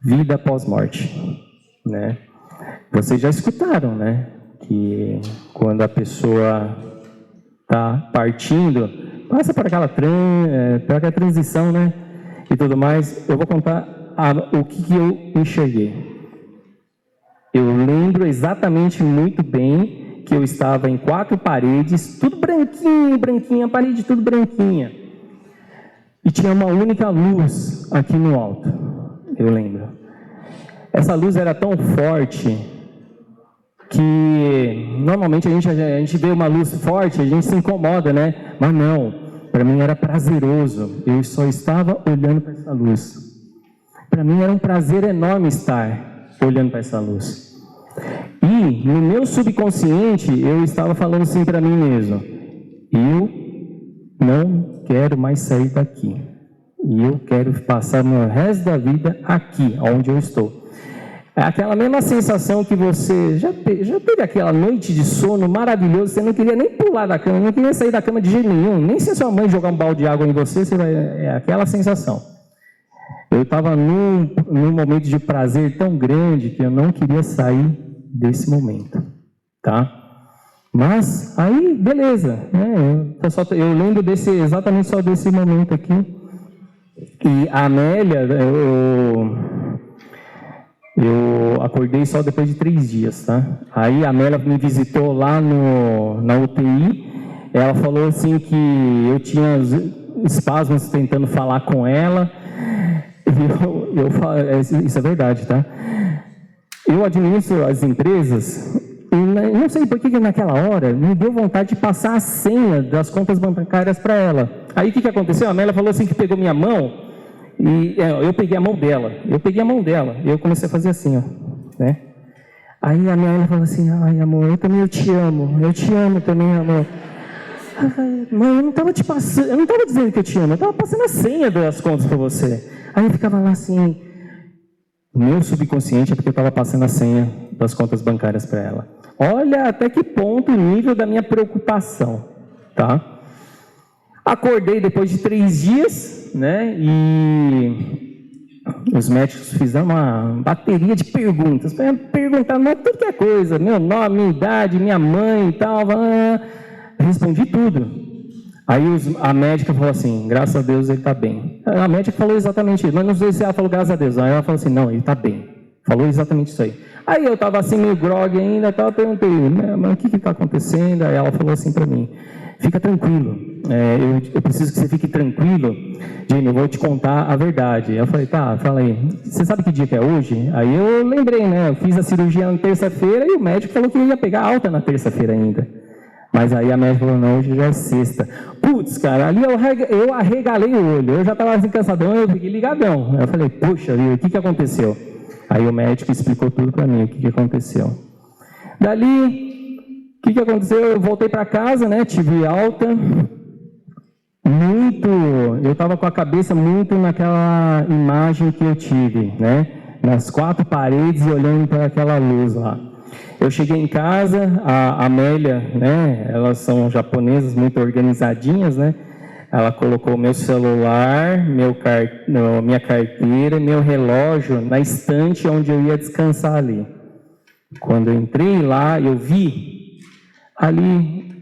Vida pós-morte, Vocês já escutaram, que quando a pessoa está partindo, passa por aquela transição, e tudo mais. Eu vou contar o que eu enxerguei. Eu lembro exatamente muito bem que eu estava em 4 paredes, tudo branquinho, a parede tudo branquinha. E tinha uma única luz aqui no alto, eu lembro. Essa luz era tão forte que normalmente a gente vê uma luz forte, a gente se incomoda, Mas não, para mim era prazeroso. Eu só estava olhando para essa luz. Para mim era um prazer enorme estar olhando para essa luz. E no meu subconsciente eu estava falando assim para mim mesmo: eu não quero mais sair daqui. E eu quero passar o resto da vida aqui, onde eu estou. É aquela mesma sensação que você já teve aquela noite de sono maravilhoso, você não queria nem pular da cama, não queria sair da cama de jeito nenhum, nem se a sua mãe jogar um balde de água em você, é aquela sensação. Eu estava num momento de prazer tão grande que eu não queria sair desse momento, tá? Mas aí, beleza, eu lembro exatamente só desse momento aqui. E a Amélia, eu acordei só depois de 3 dias, tá? Aí a Amélia me visitou lá na UTI, ela falou assim que eu tinha espasmos tentando falar com ela, e isso é verdade, tá? Eu administro as empresas, não sei por que naquela hora me deu vontade de passar a senha das contas bancárias para ela. Aí o que aconteceu? A Amélia falou assim que pegou minha mão e eu peguei a mão dela. E eu comecei a fazer assim, ó, né? Aí a Amélia falou assim, ai amor, eu te amo também, amor. Mãe, eu não estava te passando, eu não estava dizendo que eu te amo, eu estava passando a senha das contas para você. Aí eu ficava lá assim, meu subconsciente é porque eu estava passando a senha das contas bancárias para ela. Olha até que ponto o nível da minha preocupação, tá? Acordei depois de 3 dias, né? E os médicos fizeram uma bateria de perguntas, perguntaram tudo que é coisa, meu nome, minha idade, minha mãe e tal. Respondi tudo. Aí a médica falou assim, graças a Deus ele está bem. A médica falou exatamente isso, mas não sei se ela falou graças a Deus. Aí ela falou assim, não, ele está bem. Falou exatamente isso aí. Aí eu estava assim meio grog ainda, eu perguntei, mas o que está acontecendo? Aí ela falou assim para mim, fica tranquilo, eu preciso que você fique tranquilo, Jimmy, eu vou te contar a verdade. Eu falei, tá, fala aí, você sabe que dia que é hoje? Aí eu lembrei, né, eu fiz a cirurgia na terça-feira e o médico falou que eu ia pegar alta na terça-feira ainda. Mas aí a médica falou, não, hoje já é sexta. Putz, cara, ali eu arregalei o olho, eu já estava assim cansadão, eu fiquei ligadão. Aí eu falei, poxa vida, o que aconteceu? Aí o médico explicou tudo para mim, o que aconteceu. Dali, o que aconteceu? Eu voltei para casa, né, tive alta, eu estava com a cabeça muito naquela imagem que eu tive, né, nas 4 paredes e olhando para aquela luz lá. Eu cheguei em casa, a Amélia, né, elas são japonesas, muito organizadinhas, né, ela colocou meu celular, minha carteira, meu relógio na estante onde eu ia descansar ali. Quando eu entrei lá, eu vi, ali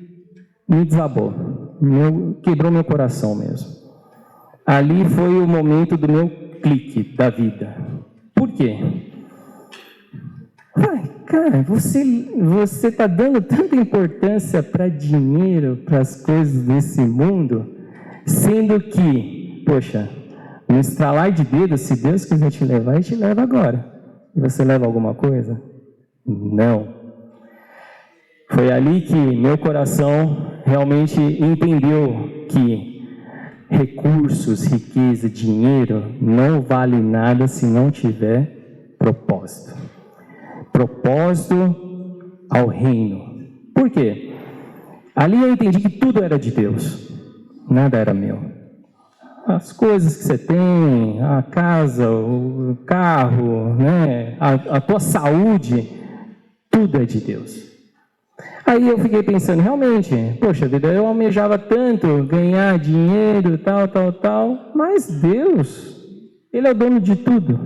me desabou, quebrou meu coração mesmo. Ali foi o momento do meu clique da vida. Por quê? Cara, você está dando tanta importância para dinheiro, para as coisas desse mundo, sendo que, poxa, no estralar de dedos, se Deus quiser te levar, Ele te leva agora. E você leva alguma coisa? Não. Foi ali que meu coração realmente entendeu que recursos, riqueza, dinheiro não vale nada se não tiver propósito. Propósito ao reino. Por quê? Ali eu entendi que tudo era de Deus, nada era meu. As coisas que você tem, a casa, o carro, né, a tua saúde, tudo é de Deus. Aí eu fiquei pensando, realmente, poxa vida, eu almejava tanto ganhar dinheiro, tal, mas Deus, Ele é o dono de tudo.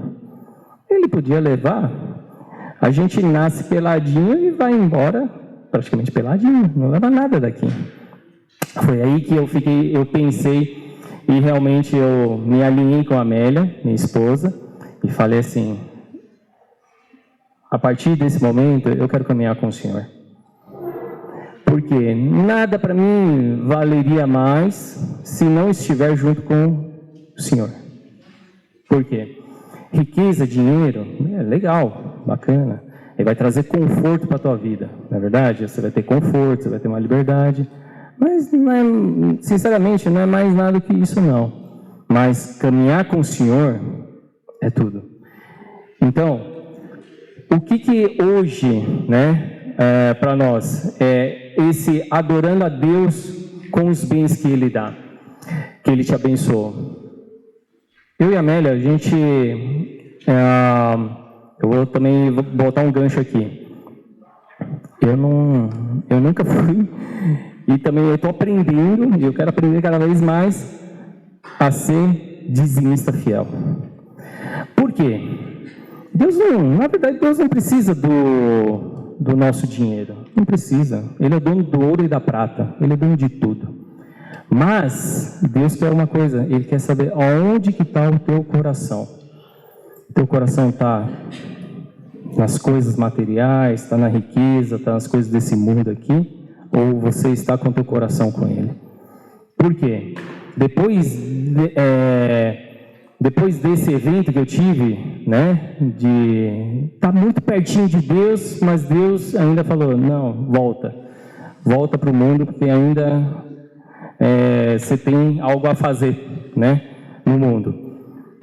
Ele podia levar. A gente nasce peladinho e vai embora praticamente peladinho, não leva nada daqui. Foi aí que eu pensei e realmente eu me alinhei com a Amélia, minha esposa, e falei assim, a partir desse momento eu quero caminhar com o Senhor. Porque nada para mim valeria mais se não estiver junto com o Senhor. Por quê? Riqueza, dinheiro, é legal, bacana. Ele vai trazer conforto para a tua vida, não é verdade? Você vai ter conforto, você vai ter uma liberdade. Mas, sinceramente, não é mais nada que isso, não. Mas caminhar com o Senhor é tudo. Então, o que hoje, né, para nós, é esse adorando a Deus com os bens que Ele dá, que Ele te abençoou. Eu e a Amélia, a gente... eu vou também botar um gancho aqui. Eu nunca fui, e também eu estou aprendendo, e eu quero aprender cada vez mais a ser dizimista fiel. Por quê? Na verdade, Deus não precisa do nosso dinheiro. Não precisa. Ele é dono do ouro e da prata. Ele é dono de tudo. Mas Deus quer uma coisa, Ele quer saber aonde que está o teu coração. O teu coração está nas coisas materiais, está na riqueza, está nas coisas desse mundo aqui, ou você está com o teu coração com Ele? Por quê? Depois depois desse evento que eu tive, né, de estar muito pertinho de Deus, mas Deus ainda falou, não, volta para o mundo, porque ainda você tem algo a fazer, né, no mundo.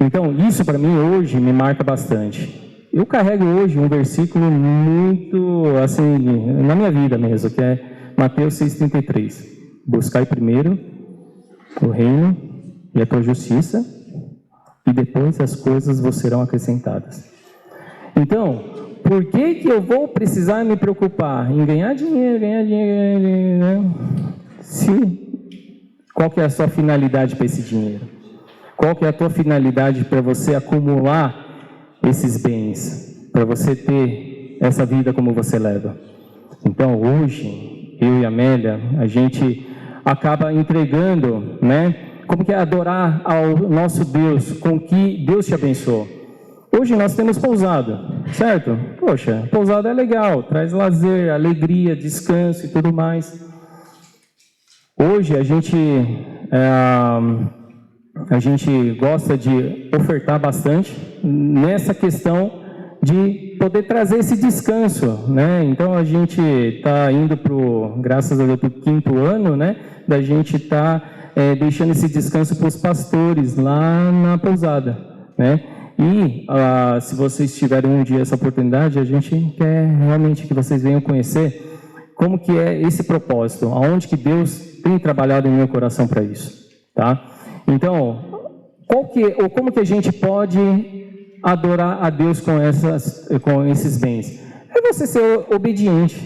Então, isso para mim hoje me marca bastante. Eu carrego hoje um versículo muito, assim, na minha vida mesmo, que é Mateus 6,33. Buscai primeiro o reino e a tua justiça, e depois as coisas vos serão acrescentadas. Então, por que eu vou precisar me preocupar em ganhar dinheiro, né? Qual que é a sua finalidade para esse dinheiro? Qual que é a tua finalidade para você acumular esses bens? Para você ter essa vida como você leva? Então, hoje, eu e a Amélia, a gente acaba entregando, né? Como que é adorar ao nosso Deus, com que Deus te abençoou. Hoje nós temos pousada, certo? Poxa, pousada é legal, traz lazer, alegria, descanso e tudo mais. Hoje a gente gosta de ofertar bastante nessa questão de poder trazer esse descanso, né? Então a gente está indo graças a Deus, para o 5º ano, né? Da gente estar deixando esse descanso para os pastores lá na pousada, né? E se vocês tiverem um dia essa oportunidade, a gente quer realmente que vocês venham conhecer como que é esse propósito, aonde que Deus tem trabalhado em meu coração para isso, tá? Então, como que a gente pode adorar a Deus com esses bens? É você ser obediente,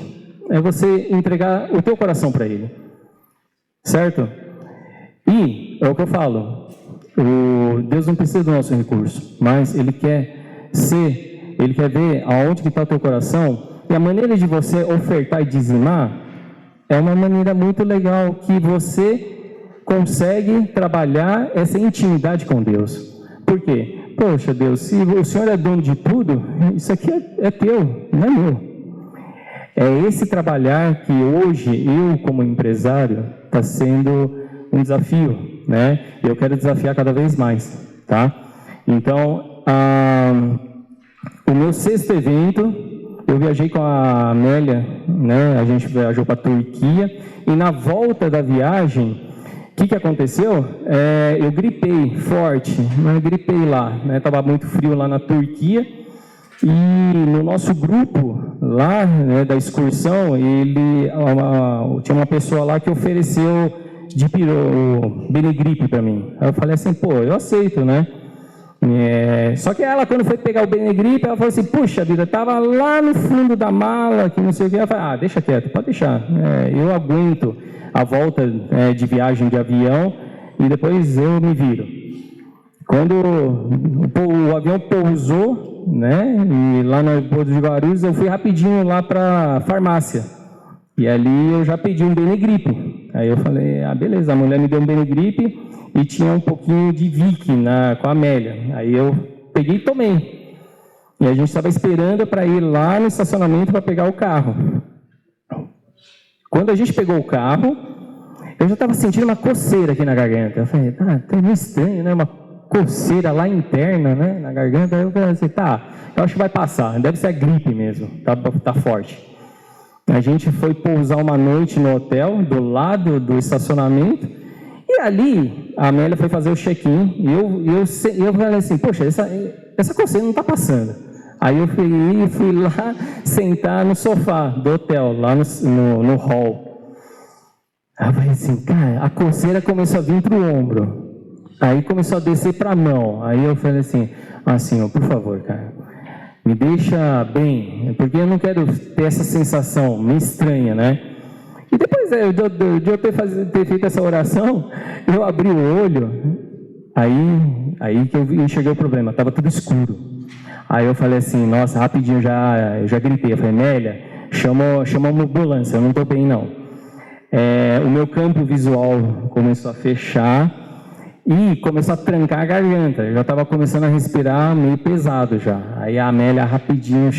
é você entregar o teu coração para Ele, certo? E é o que eu falo, Deus não precisa do nosso recurso, mas Ele quer ver aonde que está o teu coração, e a maneira de você ofertar e dizimar é uma maneira muito legal que você consegue trabalhar essa intimidade com Deus. Por quê? Poxa, Deus, se o Senhor é dono de tudo, isso aqui é teu, não é meu. É esse trabalhar que hoje eu, como empresário, está sendo um desafio, né? Eu quero desafiar cada vez mais, tá? Então, o meu 6º evento, eu viajei com a Amélia, né? A gente viajou para a Turquia, e na volta da viagem, o que aconteceu? Eu gripei forte, mas gripei lá, né? Estava muito frio lá na Turquia, e no nosso grupo lá, né, da excursão, tinha uma pessoa lá que ofereceu o Benegripe para mim. Aí eu falei assim, pô, eu aceito, né? Só que ela, quando foi pegar o Benegripe, ela falou assim, puxa vida, estava lá no fundo da mala, que não sei o que. Ela falou, deixa quieto, pode deixar, eu aguento a volta de viagem de avião e depois eu me viro. Quando o avião pousou, né, e lá no aeroporto de Guarulhos, eu fui rapidinho lá para a farmácia, e ali eu já pedi um Benegripe. Aí eu falei, beleza, a mulher me deu um Benegripe, e tinha um pouquinho de Vick com a Amélia. Aí eu peguei e tomei. E a gente estava esperando para ir lá no estacionamento para pegar o carro. Quando a gente pegou o carro, eu já estava sentindo uma coceira aqui na garganta. Eu falei, tá meio estranho, né? Uma coceira lá interna, né? Na garganta. Aí eu falei assim, eu acho que vai passar. Deve ser a gripe mesmo, tá forte. A gente foi pousar uma noite no hotel, do lado do estacionamento. E ali, a Amélia foi fazer o check-in, e eu falei assim, poxa, essa coceira não está passando. Aí eu fui lá sentar no sofá do hotel, lá no hall. Aí eu falei assim, cara, a coceira começou a vir para o ombro, aí começou a descer para a mão. Aí eu falei assim, senhor, por favor, cara, me deixa bem, porque eu não quero ter essa sensação meio estranha, né? E depois de eu ter feito essa oração, eu abri o olho, aí que eu enxerguei o problema, estava tudo escuro. Aí eu falei assim, nossa, rapidinho eu já gritei, eu falei, Amélia, chama uma ambulância, eu não estou bem não. O meu campo visual começou a fechar e começou a trancar a garganta, eu já estava começando a respirar meio pesado já. Aí a Amélia rapidinho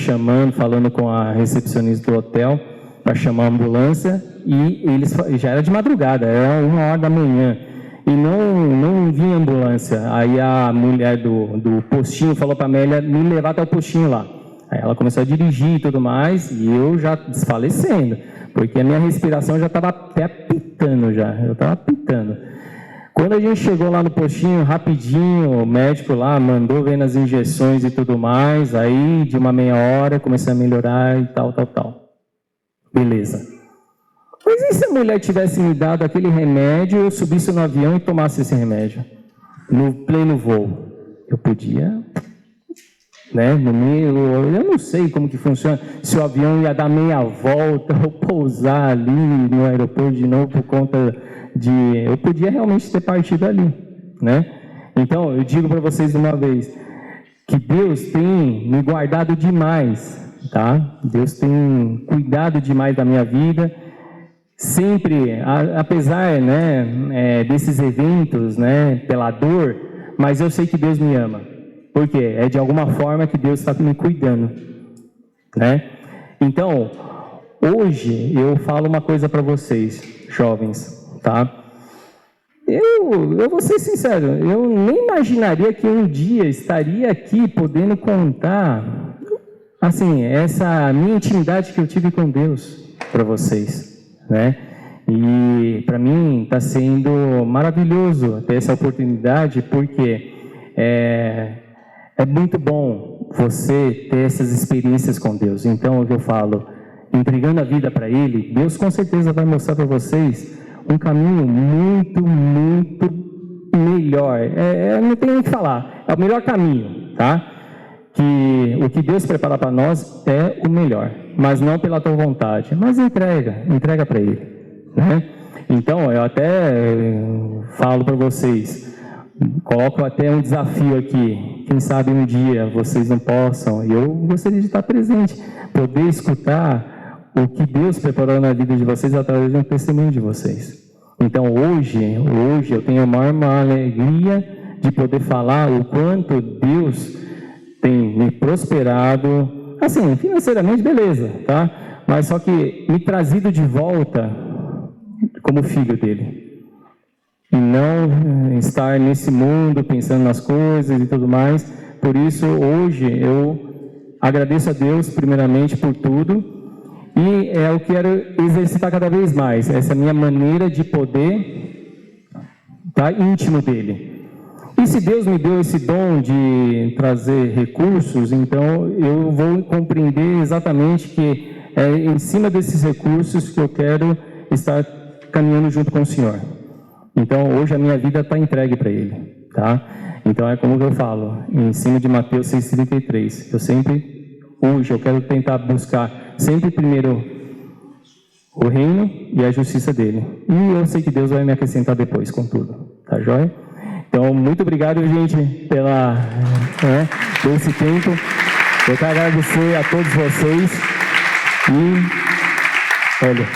falando com a recepcionista do hotel, para chamar a ambulância, e já era de madrugada, era 1h da manhã. e não vinha ambulância. Aí a mulher do postinho falou para a Amélia me levar até o postinho lá. Aí ela começou a dirigir e tudo mais, e eu já desfalecendo, porque a minha respiração já estava até apitando já, eu estava apitando. Quando a gente chegou lá no postinho, rapidinho, o médico lá mandou ver nas injeções e tudo mais, aí de uma meia hora comecei a melhorar e tal. Beleza. Mas e se a mulher tivesse me dado aquele remédio, eu subisse no avião e tomasse esse remédio? No pleno voo? Eu podia, né? Eu não sei como que funciona, se o avião ia dar meia volta ou pousar ali no aeroporto de novo por conta de... Eu podia realmente ter partido ali, né? Então, eu digo para vocês uma vez, que Deus tem me guardado demais, tá? Deus tem cuidado demais da minha vida, sempre, apesar, né, desses eventos, né, pela dor, mas eu sei que Deus me ama. Por quê? É de alguma forma que Deus está me cuidando, né? Então, hoje eu falo uma coisa para vocês, jovens, tá? Eu vou ser sincero, eu nem imaginaria que um dia estaria aqui podendo contar, assim, essa minha intimidade que eu tive com Deus para vocês, né? E para mim está sendo maravilhoso ter essa oportunidade, porque é muito bom você ter essas experiências com Deus. Então, o que eu falo, entregando a vida para Ele, Deus com certeza vai mostrar para vocês um caminho muito melhor. Não tem nem o que falar, é o melhor caminho, tá? Que o que Deus prepara para nós é o melhor, mas não pela tua vontade, mas entrega para Ele, né? Então, eu até falo para vocês, coloco até um desafio aqui, quem sabe um dia vocês não possam, e eu gostaria de estar presente, poder escutar o que Deus preparou na vida de vocês através de um testemunho de vocês. Então, hoje eu tenho uma alegria de poder falar o quanto Deus tem me prosperado, assim, financeiramente, beleza, tá? Mas só que me trazido de volta como filho dele. E não estar nesse mundo pensando nas coisas e tudo mais. Por isso, hoje, eu agradeço a Deus, primeiramente, por tudo. E eu quero exercitar cada vez mais essa minha maneira de poder estar íntimo dele. E se Deus me deu esse dom de trazer recursos, então eu vou compreender exatamente que é em cima desses recursos que eu quero estar caminhando junto com o Senhor. Então, hoje a minha vida está entregue para Ele, tá? Então, é como eu falo, em cima de Mateus 6,33. Hoje eu quero tentar buscar sempre primeiro o reino e a justiça dele. E eu sei que Deus vai me acrescentar depois com tudo, tá joia? Então, muito obrigado, gente, por esse tempo. Eu quero agradecer a todos vocês. E, olha...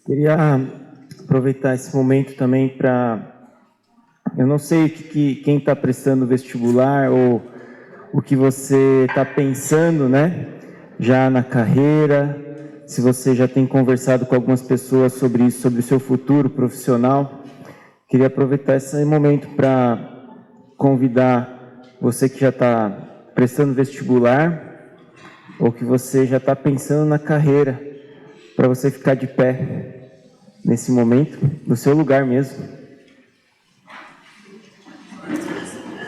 Queria aproveitar esse momento também para... Eu não sei quem está prestando vestibular ou o que você está pensando, né? Já na carreira, se você já tem conversado com algumas pessoas sobre isso, sobre o seu futuro profissional. Queria aproveitar esse momento para convidar você que já está prestando vestibular ou que você já está pensando na carreira, para você ficar de pé nesse momento, no seu lugar mesmo.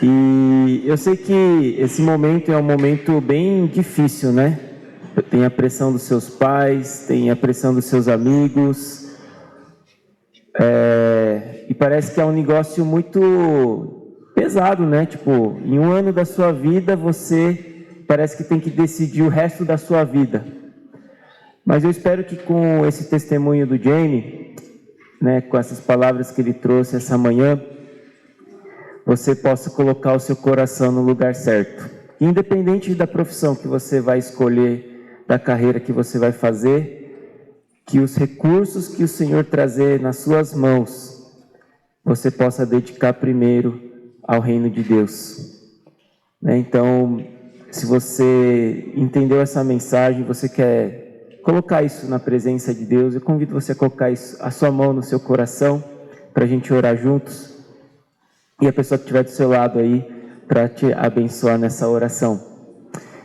E eu sei que esse momento é um momento bem difícil, né? Tem a pressão dos seus pais, tem a pressão dos seus amigos, e parece que é um negócio muito pesado, né? Tipo, em um ano da sua vida, você parece que tem que decidir o resto da sua vida. Mas eu espero que com esse testemunho do Jamie, né, com essas palavras que ele trouxe essa manhã, você possa colocar o seu coração no lugar certo. Independente da profissão que você vai escolher, da carreira que você vai fazer, que os recursos que o Senhor trazer nas suas mãos, você possa dedicar primeiro ao reino de Deus. Né? Então, se você entendeu essa mensagem, você quer colocar isso na presença de Deus. Eu convido você a colocar isso, a sua mão no seu coração, para a gente orar juntos. E a pessoa que estiver do seu lado aí, para te abençoar nessa oração.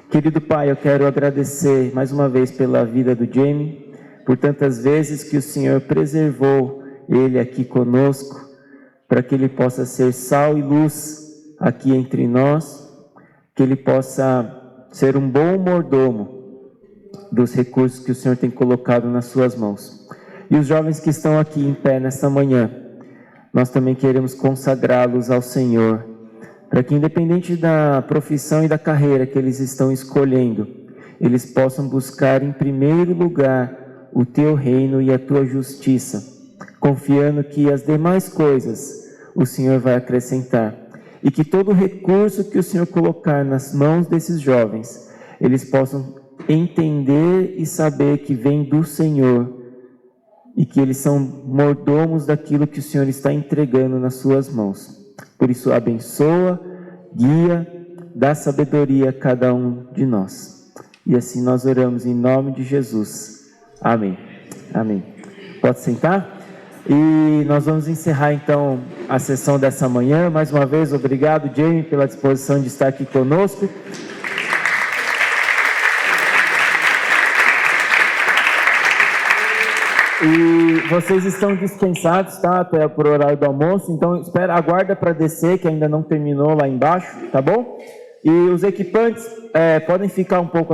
Querido Pai, eu quero agradecer mais uma vez pela vida do Jamie, por tantas vezes que o Senhor preservou ele aqui conosco, para que ele possa ser sal e luz aqui entre nós, que ele possa ser um bom mordomo dos recursos que o Senhor tem colocado nas suas mãos. E os jovens que estão aqui em pé nesta manhã, nós também queremos consagrá-los ao Senhor, para que independente da profissão e da carreira que eles estão escolhendo, eles possam buscar em primeiro lugar o Teu reino e a Tua justiça, confiando que as demais coisas o Senhor vai acrescentar. E que todo recurso que o Senhor colocar nas mãos desses jovens, eles possam entender e saber que vem do Senhor e que eles são mordomos daquilo que o Senhor está entregando nas suas mãos. Por isso, abençoa, guia, dá sabedoria a cada um de nós. E assim nós oramos em nome de Jesus. Amém. Amém. Pode sentar? E nós vamos encerrar então a sessão dessa manhã. Mais uma vez, obrigado, Jamie, pela disposição de estar aqui conosco. E vocês estão dispensados, tá? Até por horário do almoço. Então, aguarda para descer, que ainda não terminou lá embaixo, tá bom? E os equipantes podem ficar um pouco aqui.